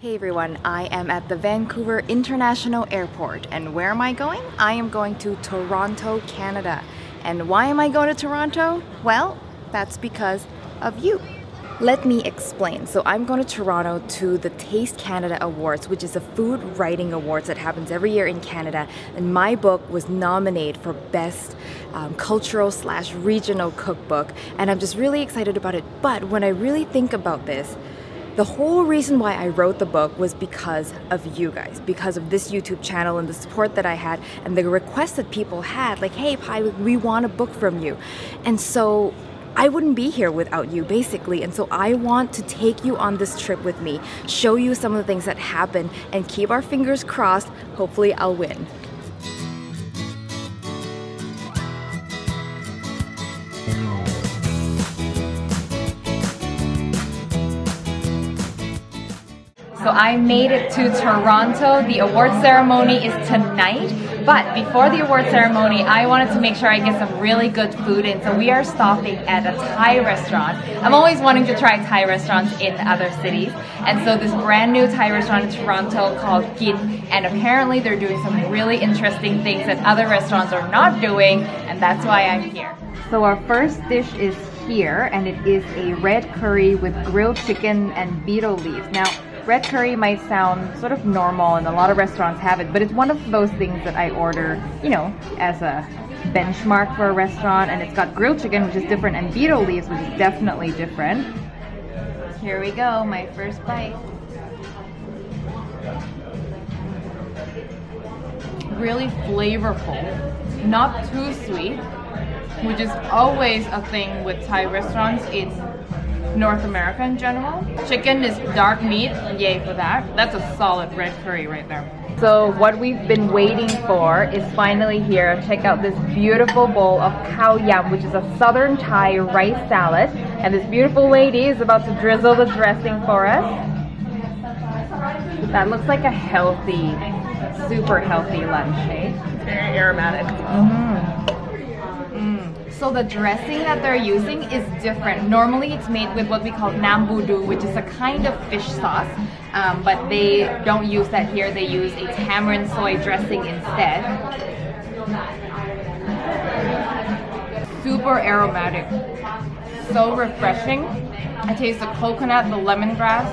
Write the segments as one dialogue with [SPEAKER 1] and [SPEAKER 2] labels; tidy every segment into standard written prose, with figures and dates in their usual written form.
[SPEAKER 1] Hey everyone, I am at the Vancouver International Airport, and where am I going? I am going to Toronto, Canada. And why am I going to Toronto? Well, that's because of you. Let me explain. So I'm going to Toronto to the Taste Canada Awards, which is a food writing awards that happens every year in Canada. And my book was nominated for Best Cultural/Regional Cookbook. And I'm just really excited about it. But when I really think about this, the whole reason why I wrote the book was because of you guys, because of this YouTube channel and the support that I had and the requests that people had, like, hey, Pai, we want a book from you. And so I wouldn't be here without you, basically. And so I want to take you on this trip with me, show you some of the things that happen, and keep our fingers crossed. Hopefully I'll win. So I made it to Toronto. The award ceremony is tonight, but before the award ceremony, I wanted to make sure I get some really good food in. So we are stopping at a Thai restaurant. I'm always wanting to try Thai restaurants in other cities. And so this brand new Thai restaurant in Toronto called Gin, and apparently they're doing some really interesting things that other restaurants are not doing, and that's why I'm here. So our first dish is here, and it is a red curry with grilled chicken and beetle leaves. Now, red curry might sound sort of normal and a lot of restaurants have it, but it's one of those things that I order, you know, as a benchmark for a restaurant. And it's got grilled chicken, which is different, and beetle leaves, which is definitely different. Here we go, my first bite. Really flavorful, not too sweet, which is always a thing with Thai restaurants in North America in general. Chicken is dark meat, yay for that. That's a solid red curry right there. So what we've been waiting for is finally here. Check out this beautiful bowl of khao yam, which is a southern Thai rice salad. And this beautiful lady is about to drizzle the dressing for us. That looks like a healthy, super healthy lunch, eh?
[SPEAKER 2] Very aromatic.
[SPEAKER 1] So the dressing that they're using is different. Normally it's made with what we call nam budu, which is a kind of fish sauce, but they don't use that here. They use a tamarind soy dressing instead. Super aromatic, so refreshing. I taste the coconut, the lemongrass,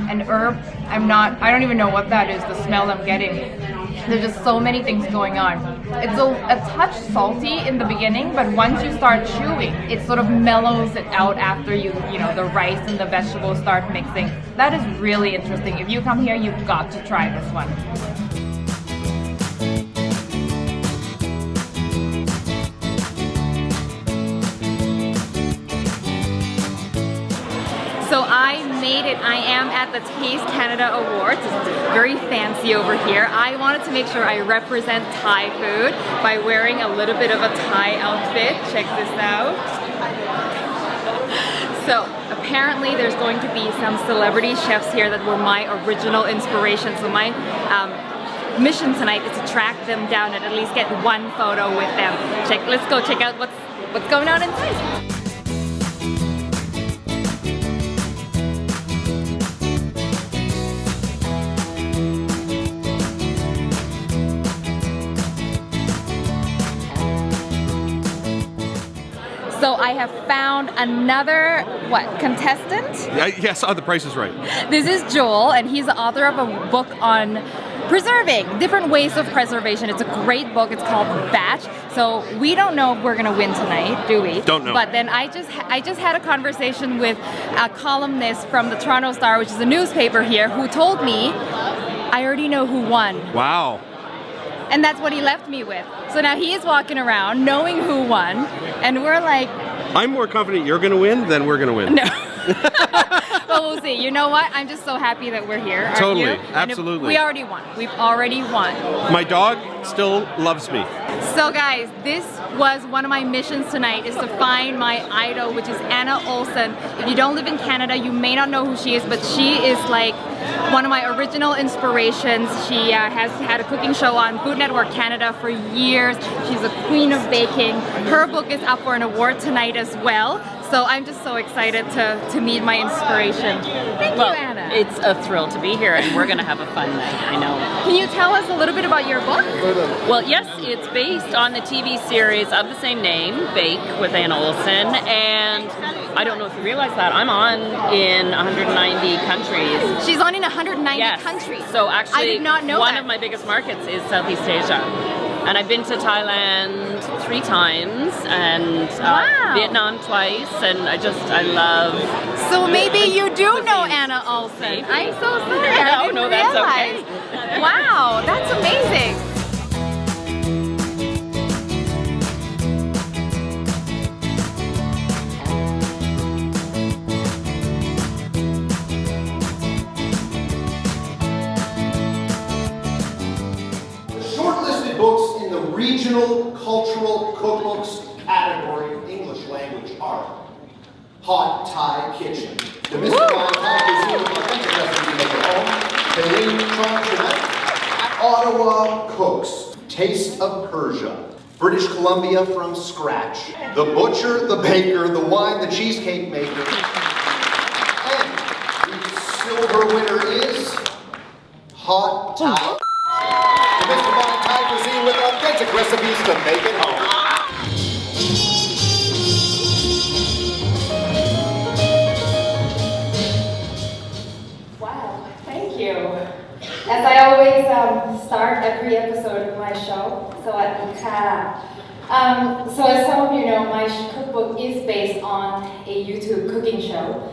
[SPEAKER 1] and herb. I don't even know what that is, the smell I'm getting. There's just so many things going on. It's a touch salty in the beginning, but once you start chewing, it sort of mellows it out after you know, the rice and the vegetables start mixing. That is really interesting. If you come here, you've got to try this one. So I made it. I am at the Taste Canada Awards. It's very fancy over here. I wanted to make sure I represent Thai food by wearing a little bit of a Thai outfit. Check this out. So apparently there's going to be some celebrity chefs here that were my original inspiration. So my mission tonight is to track them down and at least get one photo with them. Let's go check out what's going on inside. So I have found another, contestant?
[SPEAKER 2] Yes, The Price is Right.
[SPEAKER 1] This is Joel, and he's the author of a book on preserving, different ways of preservation. It's a great book. It's called Batch. So we don't know if we're gonna win tonight, do we?
[SPEAKER 2] Don't know.
[SPEAKER 1] But then I just had a conversation with a columnist from the Toronto Star, which is a newspaper here, who told me I already know who won.
[SPEAKER 2] Wow.
[SPEAKER 1] And that's what he left me with. So now he is walking around knowing who won, and we're like...
[SPEAKER 2] I'm more confident you're going to win than we're going to win.
[SPEAKER 1] No. Well, we'll see. You know what? I'm just so happy that we're here. Aren't
[SPEAKER 2] Totally.
[SPEAKER 1] you?
[SPEAKER 2] Absolutely.
[SPEAKER 1] We already won. We've already won.
[SPEAKER 2] My dog still loves me.
[SPEAKER 1] So guys, this was one of my missions tonight, is to find my idol, which is Anna Olsen. If you don't live in Canada, you may not know who she is, but she is like one of my original inspirations. She has had a cooking show on Food Network Canada for years. She's a queen of baking. Her book is up for an award tonight as well. So I'm just so excited to meet my inspiration. Thank you, Anna.
[SPEAKER 3] It's a thrill to be here, and we're going to have a fun night, I know.
[SPEAKER 1] Can you tell us a little bit about your book?
[SPEAKER 3] Well, yes, it's based on the TV series of the same name, Bake with Anna Olsen, and I don't know if you realize that, I'm on in 190 countries.
[SPEAKER 1] She's on in 190
[SPEAKER 3] Yes.
[SPEAKER 1] countries.
[SPEAKER 3] So actually,
[SPEAKER 1] I did not know
[SPEAKER 3] one
[SPEAKER 1] that.
[SPEAKER 3] of my biggest markets is Southeast Asia. And I've been to Thailand 3 times and
[SPEAKER 1] Wow.
[SPEAKER 3] Vietnam twice, and I love.
[SPEAKER 1] So maybe you do
[SPEAKER 3] the
[SPEAKER 1] know
[SPEAKER 3] things.
[SPEAKER 1] Anna Olsen.
[SPEAKER 3] Maybe.
[SPEAKER 1] I'm so sorry. I didn't
[SPEAKER 3] No, that's
[SPEAKER 1] realize.
[SPEAKER 3] okay.
[SPEAKER 1] Wow, that's amazing.
[SPEAKER 4] Shortlisted books in the regional cultural cookbooks category of English language are Hot Thai Kitchen, Demystifying Thai Cuisine with Authentic Recipes to Make at Home, Pailin, Chongchitnant, Ottawa Cooks, Taste of Persia, British Columbia from Scratch, The Butcher, The Baker, The Wine, The Cheesecake Maker, and the silver winner is Hot Thai. Demystifying Thai cuisine with authentic recipes to make it home.
[SPEAKER 5] Wow, thank you. As I always start every episode of my show, Sawadee Ka. So as some of you know, my cookbook is based on a YouTube cooking show,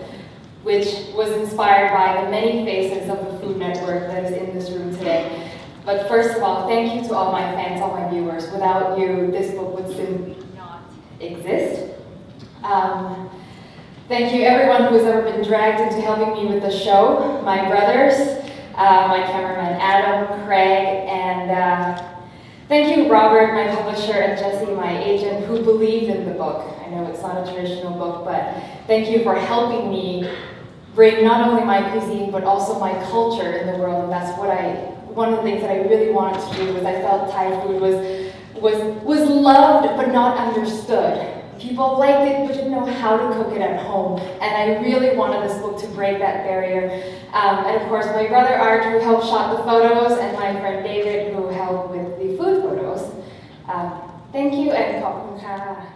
[SPEAKER 5] which was inspired by the many faces of the Food Network that is in this room today. But first of all, thank you to all my fans, all my viewers. Without you, this book would simply not exist. Thank you everyone who has ever been dragged into helping me with the show. My brothers, my cameraman Adam, Craig, and thank you Robert, my publisher, and Jesse, my agent, who believed in the book. I know it's not a traditional book, but thank you for helping me bring not only my cuisine, but also my culture in the world, and that's one of the things that I really wanted to do was I felt Thai food was loved but not understood. People liked it but didn't know how to cook it at home, and I really wanted this book to break that barrier. And of course my brother Art, who helped shot the photos, and my friend David, who helped with the food photos. Thank you and khop kun ka.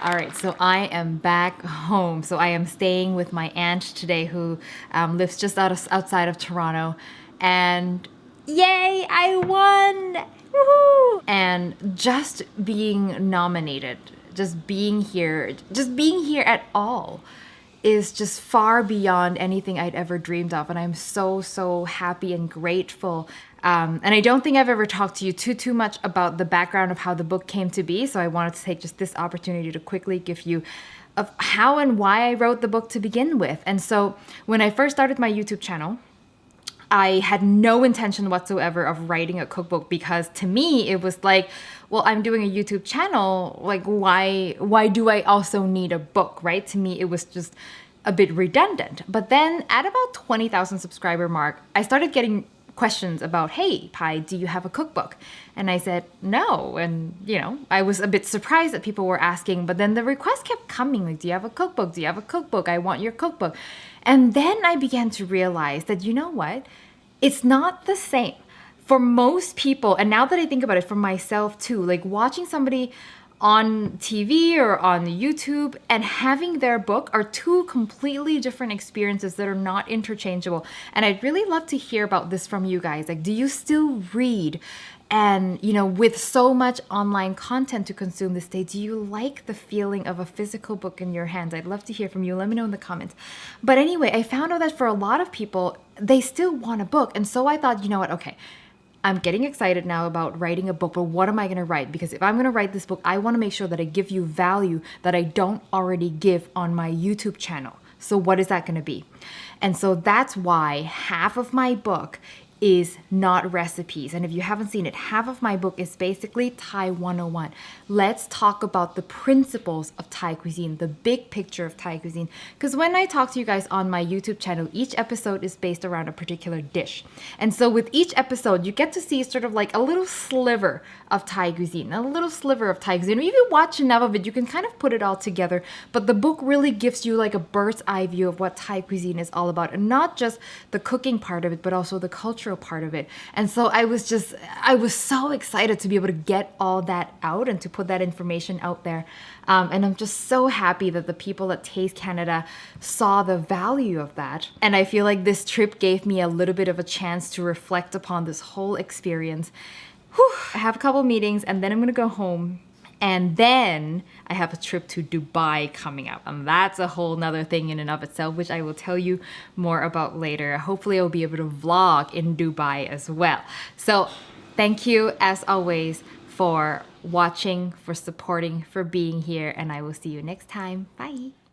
[SPEAKER 1] All right, so I am back home. So I am staying with my aunt today, who lives just outside of Toronto, and yay, I won! Woohoo! And just being nominated, just being here at all is just far beyond anything I'd ever dreamed of, and I'm so happy and grateful. And I don't think I've ever talked to you too much about the background of how the book came to be, so I wanted to take just this opportunity to quickly give you of how and why I wrote the book to begin with. And so when I first started my YouTube channel, I had no intention whatsoever of writing a cookbook, because to me it was like, well, I'm doing a YouTube channel, like why do I also need a book, right? To me it was just a bit redundant. But then at about 20,000 subscriber mark, I started getting questions about, hey, Pai, do you have a cookbook? And I said, no. And, I was a bit surprised that people were asking, but then the requests kept coming, like, do you have a cookbook? Do you have a cookbook? I want your cookbook. And then I began to realize that, you know what? It's not the same. For most people, and now that I think about it for myself too, like watching somebody on TV or on YouTube and having their book are two completely different experiences that are not interchangeable. And I'd really love to hear about this from you guys. Like, do you still read? And, with so much online content to consume this day, do you like the feeling of a physical book in your hands? I'd love to hear from you. Let me know in the comments. But anyway, I found out that for a lot of people, they still want a book. And so I thought, you know what? Okay, I'm getting excited now about writing a book, but what am I going to write? Because if I'm going to write this book, I want to make sure that I give you value that I don't already give on my YouTube channel. So what is that going to be? And so that's why half of my book is not recipes. And if you haven't seen it, half of my book is basically Thai 101. Let's talk about the principles of Thai cuisine, the big picture of Thai cuisine. Because when I talk to you guys on my YouTube channel, each episode is based around a particular dish. And so with each episode, you get to see sort of like a little sliver of Thai cuisine, a little sliver of Thai cuisine. If you watch enough of it, you can kind of put it all together. But the book really gives you like a bird's eye view of what Thai cuisine is all about. And not just the cooking part of it, but also the cultural part of it. And so I was so excited to be able to get all that out and to put that information out there. And I'm just so happy that the people at Taste Canada saw the value of that. And I feel like this trip gave me a little bit of a chance to reflect upon this whole experience. Whew. I have a couple meetings and then I'm gonna go home. And then I have a trip to Dubai coming up. And that's a whole nother thing in and of itself, which I will tell you more about later. Hopefully I'll be able to vlog in Dubai as well. So thank you as always for watching, for supporting, for being here. And I will see you next time. Bye.